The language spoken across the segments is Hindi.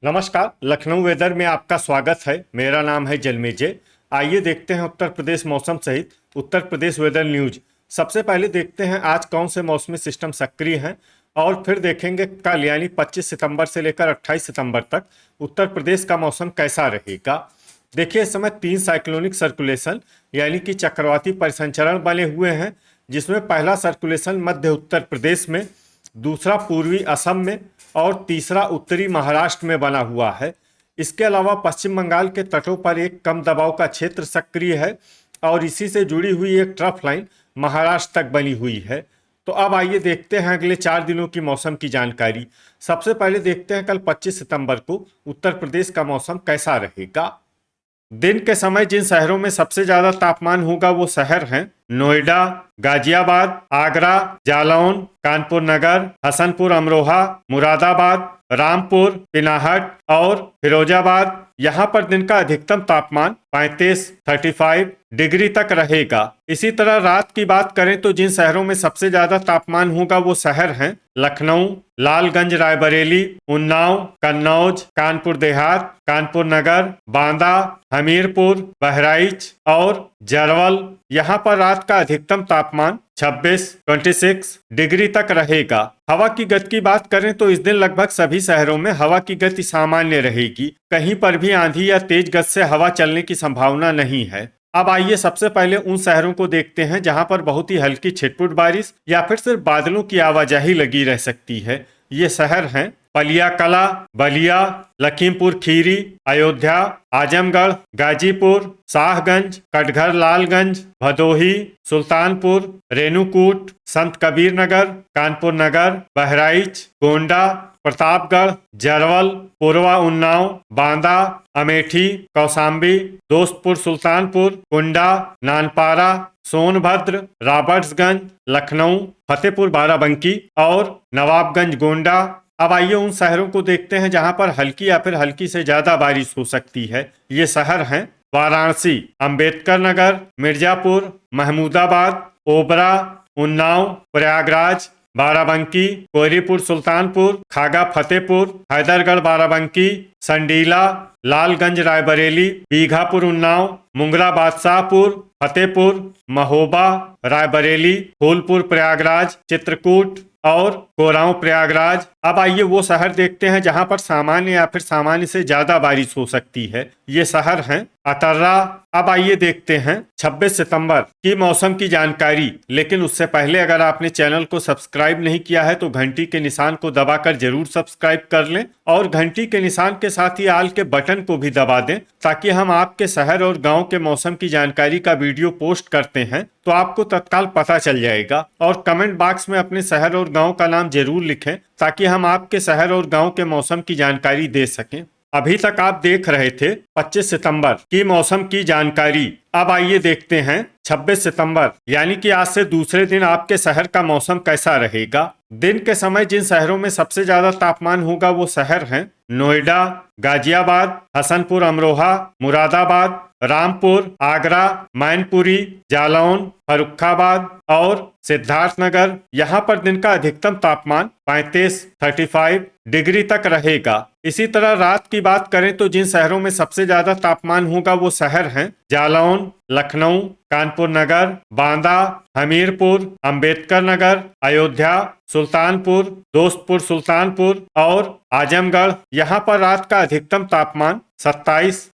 नमस्कार। लखनऊ वेदर में आपका स्वागत है। मेरा नाम है जलमेजय। आइए देखते हैं उत्तर प्रदेश मौसम सहित उत्तर प्रदेश वेदर न्यूज। सबसे पहले देखते हैं आज कौन से मौसमी सिस्टम सक्रिय हैं और फिर देखेंगे कल यानी 25 सितंबर से लेकर 28 सितंबर तक उत्तर प्रदेश का मौसम कैसा रहेगा। देखिए, इस समय 3 साइक्लोनिक सर्कुलेशन यानी कि चक्रवाती परिसंचरण बने हुए हैं, जिसमें पहला सर्कुलेशन मध्य उत्तर प्रदेश में, दूसरा पूर्वी असम में और तीसरा उत्तरी महाराष्ट्र में बना हुआ है। इसके अलावा पश्चिम बंगाल के तटों पर एक कम दबाव का क्षेत्र सक्रिय है और इसी से जुड़ी हुई एक ट्रफ लाइन महाराष्ट्र तक बनी हुई है। तो अब आइए देखते हैं अगले 4 दिनों की मौसम की जानकारी। सबसे पहले देखते हैं कल 25 सितंबर को उत्तर प्रदेश का मौसम कैसा रहेगा। दिन के समय जिन शहरों में सबसे ज्यादा तापमान होगा वो शहर हैं नोएडा, गाजियाबाद, आगरा, जालौन, कानपुर नगर, हसनपुर अमरोहा, मुरादाबाद, रामपुर, पिनाहट और फिरोजाबाद। यहाँ पर दिन का अधिकतम तापमान 35 डिग्री तक रहेगा। इसी तरह रात की बात करें तो जिन शहरों में सबसे ज्यादा तापमान होगा वो शहर हैं लखनऊ, लालगंज, रायबरेली, उन्नाव, कन्नौज, कानपुर देहात, कानपुर नगर, बांदा, हमीरपुर, बहराइच और जरवल। यहाँ पर रात का अधिकतम तापमान 26 डिग्री तक रहेगा। हवा की गति की बात करें तो इस दिन लगभग सभी शहरों में हवा की गति सामान्य रहेगी। कहीं पर भी आंधी या तेज गति से हवा चलने की संभावना नहीं है। अब आइए सबसे पहले उन शहरों को देखते हैं जहां पर बहुत ही हल्की छिटपुट बारिश या फिर सिर्फ बादलों की आवाजाही लगी रह सकती है। ये शहर हैं पलिया कला, बलिया, लखीमपुर खीरी, अयोध्या, आजमगढ़, गाजीपुर, शाहगंज, कटघर, लालगंज, भदोही, सुल्तानपुर, रेणुकूट, संत कबीर नगर, कानपुर नगर, बहराइच, गोंडा, प्रतापगढ़, जरवल, पूर्वा उन्नाव, बांदा, अमेठी, कौशाम्बी, दोस्तपुर, सुल्तानपुर, कुंडा, नानपारा, सोनभद्र, रॉबर्ट्सगंज, लखनऊ, फतेहपुर बाराबंकी और नवाबगंज गोंडा। अब आइए उन शहरों को देखते हैं जहां पर हल्की या फिर हल्की से ज्यादा बारिश हो सकती है। ये शहर हैं वाराणसी, अंबेडकर नगर, मिर्जापुर, महमूदाबाद, ओबरा, उन्नाव, प्रयागराज, बाराबंकी, कोहरीपुर, सुल्तानपुर, खागा फतेहपुर, हैदरगढ़ बाराबंकी, संडीला, लालगंज रायबरेली, बीघापुर उन्नाव, मुंगरा बादशाहपुर, फतेहपुर, महोबा, रायबरेली, फूलपुर प्रयागराज, चित्रकूट और कोरांव प्रयागराज। अब आइए वो शहर देखते हैं जहां पर सामान्य या फिर सामान्य से ज्यादा बारिश हो सकती है। ये शहर हैं अतर्रा। अब आइए देखते हैं 26 सितंबर की मौसम की जानकारी। लेकिन उससे पहले अगर आपने चैनल को सब्सक्राइब नहीं किया है तो घंटी के निशान को दबाकर जरूर सब्सक्राइब कर लें और घंटी के निशान के साथ ही आल के बटन को भी दबा दें, ताकि हम आपके शहर और गांव के मौसम की जानकारी का वीडियो पोस्ट करते हैं तो आपको तत्काल पता चल जाएगा। और कमेंट बॉक्स में अपने शहर और गांव का नाम जरूर लिखें ताकि हम आपके शहर और गांव के मौसम की जानकारी दे सकें। अभी तक आप देख रहे थे 25 सितंबर की मौसम की जानकारी। अब आइए देखते हैं 26 सितंबर यानी कि आज से दूसरे दिन आपके शहर का मौसम कैसा रहेगा। दिन के समय जिन शहरों में सबसे ज्यादा तापमान होगा वो शहर हैं नोएडा, गाजियाबाद, हसनपुर अमरोहा, मुरादाबाद, रामपुर, आगरा, मैनपुरी, जालौन, फर्रुखाबाद और सिद्धार्थनगर। यहाँ पर दिन का अधिकतम तापमान 35 डिग्री तक रहेगा। इसी तरह रात की बात करें तो जिन शहरों में सबसे ज्यादा तापमान होगा वो शहर हैं जालौन, लखनऊ, कानपुर नगर, बांदा, हमीरपुर, अंबेडकर नगर, अयोध्या, सुल्तानपुर, दोस्तपुर, सुल्तानपुर और आजमगढ़। यहाँ पर रात का अधिकतम तापमान 27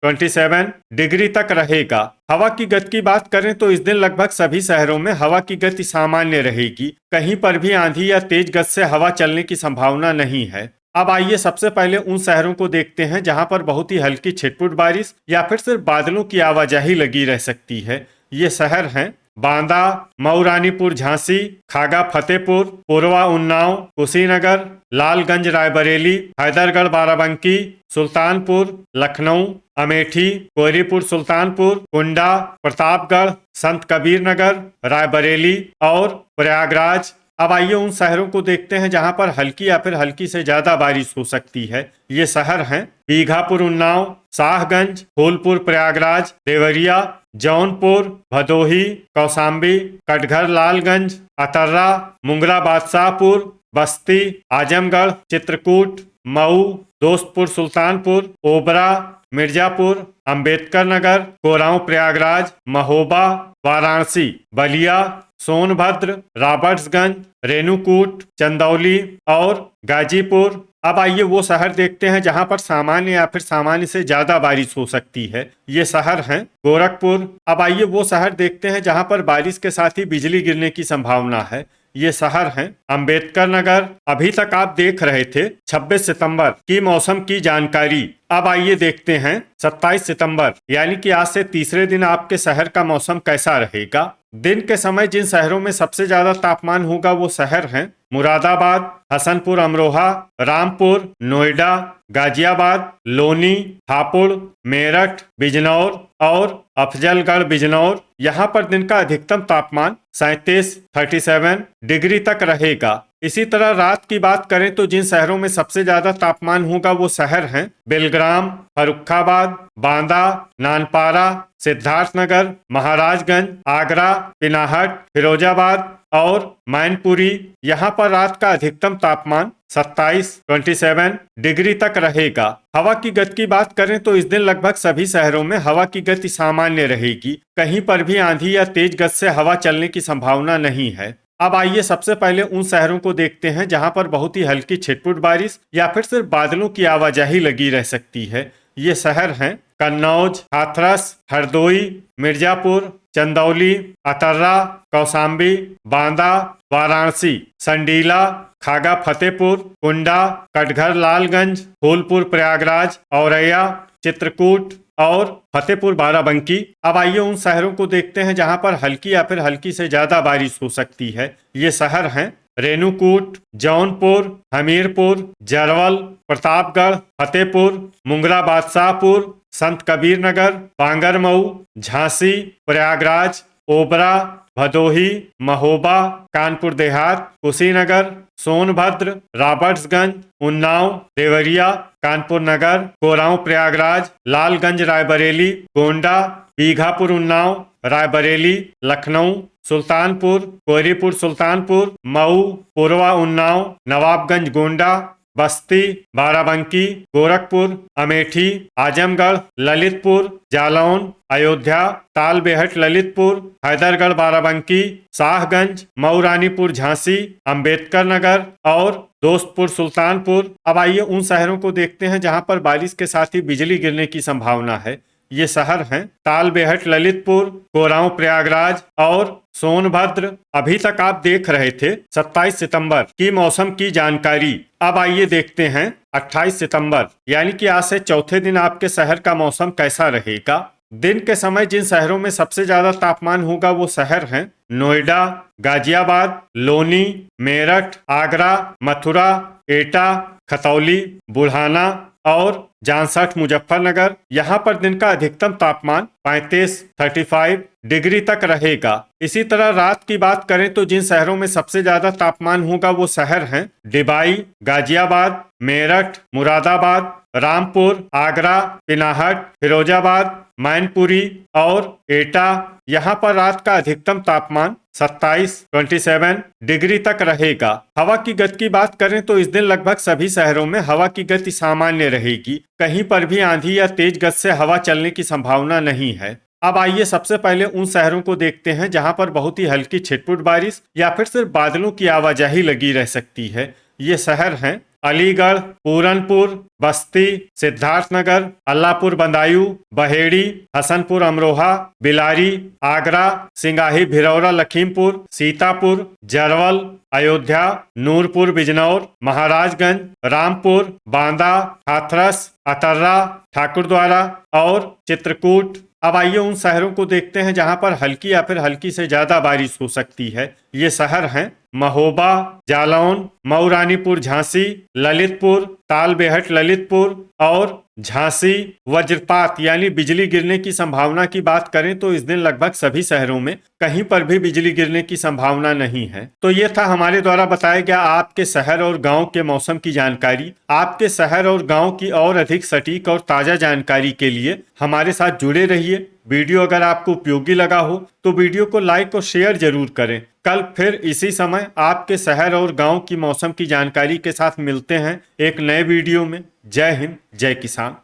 डिग्री तक रहेगा। हवा की गति की बात करें तो इस दिन लगभग सभी शहरों में हवा की गति सामान्य रहेगी। कहीं पर भी आंधी या तेज गति से हवा चलने की संभावना नहीं है। अब आइए सबसे पहले उन शहरों को देखते हैं जहां पर बहुत ही हल्की छिटपुट बारिश या फिर सिर्फ बादलों की आवाजाही लगी रह सकती है। ये शहर हैं बांदा, मऊ रानीपुर झांसी, खागा फतेहपुर, पूर्वा उन्नाव, कुशीनगर, लालगंज रायबरेली, हैदरगढ़ बाराबंकी, सुल्तानपुर, लखनऊ, अमेठी, कोहरीपुर सुल्तानपुर, कुंडा, प्रतापगढ़, संत कबीर नगर, रायबरेली और प्रयागराज। अब आइए उन शहरों को देखते हैं जहां पर हल्की या फिर हल्की से ज्यादा बारिश हो सकती है। ये शहर हैं बीघापुर उन्नाव, शाहगंज, फूलपुर प्रयागराज, देवरिया, जौनपुर, भदोही, कौशाम्बी, कटघर लालगंज, अतर्रा, मुंगरा बादशाहपुर, बस्ती, आजमगढ़, चित्रकूट, मऊ, दोस्तपुर सुल्तानपुर, ओबरा, मिर्जापुर, अंबेडकर नगर, कोरांव प्रयागराज, महोबा, वाराणसी, बलिया, सोनभद्र, रॉबर्ट्सगंज, रेणुकूट, चंदौली और गाजीपुर। अब आइए वो शहर देखते हैं जहां पर सामान्य या फिर सामान्य से ज्यादा बारिश हो सकती है। ये शहर हैं गोरखपुर। अब आइए वो शहर देखते हैं जहां पर बारिश के साथ ही बिजली गिरने की संभावना है। ये शहर हैं अंबेडकर नगर। अभी तक आप देख रहे थे 26 सितंबर की मौसम की जानकारी। अब आइए देखते हैं 27 सितंबर यानी कि आज से तीसरे दिन आपके शहर का मौसम कैसा रहेगा। दिन के समय जिन शहरों में सबसे ज्यादा तापमान होगा वो शहर हैं मुरादाबाद, हसनपुर अमरोहा, रामपुर, नोएडा, गाजियाबाद, लोनी, हापुड़, मेरठ, बिजनौर और अफजलगढ़ बिजनौर। यहाँ पर दिन का अधिकतम तापमान 37 डिग्री तक रहेगा। इसी तरह रात की बात करें तो जिन शहरों में सबसे ज्यादा तापमान होगा वो शहर हैं बेलग्राम, फर्रुखाबाद, बांदा, नानपारा, सिद्धार्थनगर, महाराजगंज, आगरा, पिनाहट, फिरोजाबाद और मैनपुरी। यहाँ पर रात का अधिकतम तापमान 27 डिग्री तक रहेगा। हवा की गति की बात करें तो इस दिन लगभग सभी शहरों में हवा की गति सामान्य रहेगी। कहीं पर भी आंधी या तेज गति से हवा चलने की संभावना नहीं है। अब आइए सबसे पहले उन शहरों को देखते हैं जहां पर बहुत ही हल्की छिटपुट बारिश या फिर सिर्फ बादलों की आवाजाही लगी रह सकती है। ये शहर हैं कन्नौज, हाथरस, हरदोई, मिर्जापुर, चंदौली, अतर्रा, कौशाम्बी, बांदा, वाराणसी, संडीला, खागा फतेहपुर, कुंडा, कटघर लालगंज, फूलपुर प्रयागराज, औरैया, चित्रकूट और फतेहपुर बाराबंकी। अब आइए उन शहरों को देखते हैं जहां पर हल्की या फिर हल्की से ज्यादा बारिश हो सकती है। ये शहर हैं रेणुकूट, जौनपुर, हमीरपुर, जरवल, प्रतापगढ़, फतेहपुर, मुंगरा बादशाहपुर, संत कबीर नगर, बांगरमऊ, झांसी, प्रयागराज, ओबरा, भदोही, महोबा, कानपुर देहात, कुशीनगर, सोनभद्र, रॉबर्ट्सगंज, उन्नाव, देवरिया, कानपुर नगर, कोरांव प्रयागराज, लालगंज रायबरेली, गोंडा, बीघापुर उन्नाव, रायबरेली, लखनऊ, सुल्तानपुर, कोयरीपुर सुल्तानपुर, मऊ, पूर्वा उन्नाव, नवाबगंज गोंडा, बस्ती, बाराबंकी, गोरखपुर, अमेठी, आजमगढ़, ललितपुर, जालौन, अयोध्या, तालबेहट ललितपुर, हैदरगढ़ बाराबंकी, शाहगंज, मऊ रानीपुर झांसी, अंबेडकर नगर और दोस्तपुर सुल्तानपुर। अब आइए उन शहरों को देखते हैं जहां पर बारिश के साथ ही बिजली गिरने की संभावना है। ये शहर हैं तालबेहट ललितपुर, कोरांव प्रयागराज और सोनभद्र। अभी तक आप देख रहे थे 27 सितंबर की मौसम की जानकारी। अब आइए देखते हैं 28 सितंबर यानी कि आज से चौथे दिन आपके शहर का मौसम कैसा रहेगा। दिन के समय जिन शहरों में सबसे ज्यादा तापमान होगा वो शहर हैं नोएडा, गाजियाबाद, लोनी, मेरठ, आगरा, मथुरा, एटा, खतौली, बुढ़ाना और जांसठ मुजफ्फरनगर। यहाँ पर दिन का अधिकतम तापमान 35 डिग्री तक रहेगा। इसी तरह रात की बात करें तो जिन शहरों में सबसे ज्यादा तापमान होगा वो शहर हैं डिबाई, गाजियाबाद, मेरठ, मुरादाबाद, रामपुर, आगरा, पिनाहट, फिरोजाबाद, मैनपुरी और एटा। यहाँ पर रात का अधिकतम तापमान 27 डिग्री तक रहेगा। हवा की गति की बात करें तो इस दिन लगभग सभी शहरों में हवा की गति सामान्य रहेगी। कहीं पर भी आंधी या तेज गति से हवा चलने की संभावना नहीं है। अब आइए सबसे पहले उन शहरों को देखते हैं जहां पर बहुत ही हल्की छिटपुट बारिश या फिर सिर्फ बादलों की आवाजाही लगी रह सकती है। ये शहर हैं अलीगढ़, पूरनपुर, बस्ती, सिद्धार्थनगर, अल्लाहपुर बदायूं, बहेड़ी, हसनपुर अमरोहा, बिलारी, आगरा, सिंगाही भिरौरा लखीमपुर, सीतापुर, जरवल, अयोध्या, नूरपुर बिजनौर, महाराजगंज, रामपुर, बांदा, हाथरस, अतर्रा, ठाकुरद्वारा और चित्रकूट। अब आइए उन शहरों को देखते हैं जहां पर हल्की या फिर हल्की से ज्यादा बारिश हो सकती है। ये शहर हैं महोबा, जालौन, मऊ रानीपुर झांसी, ललितपुर, तालबेहट ललितपुर और झांसी। वज्रपात यानी बिजली गिरने की संभावना की बात करें तो इस दिन लगभग सभी शहरों में कहीं पर भी बिजली गिरने की संभावना नहीं है। तो ये था हमारे द्वारा बताया गया आपके शहर और गांव के मौसम की जानकारी। आपके शहर और गांव की और अधिक सटीक और ताजा जानकारी के लिए हमारे साथ जुड़े रहिए। वीडियो अगर आपको उपयोगी लगा हो तो वीडियो को लाइक और शेयर जरूर करें। कल फिर इसी समय आपके शहर और गांव की मौसम की जानकारी के साथ मिलते हैं एक नए वीडियो में। जय हिंद, जय किसान।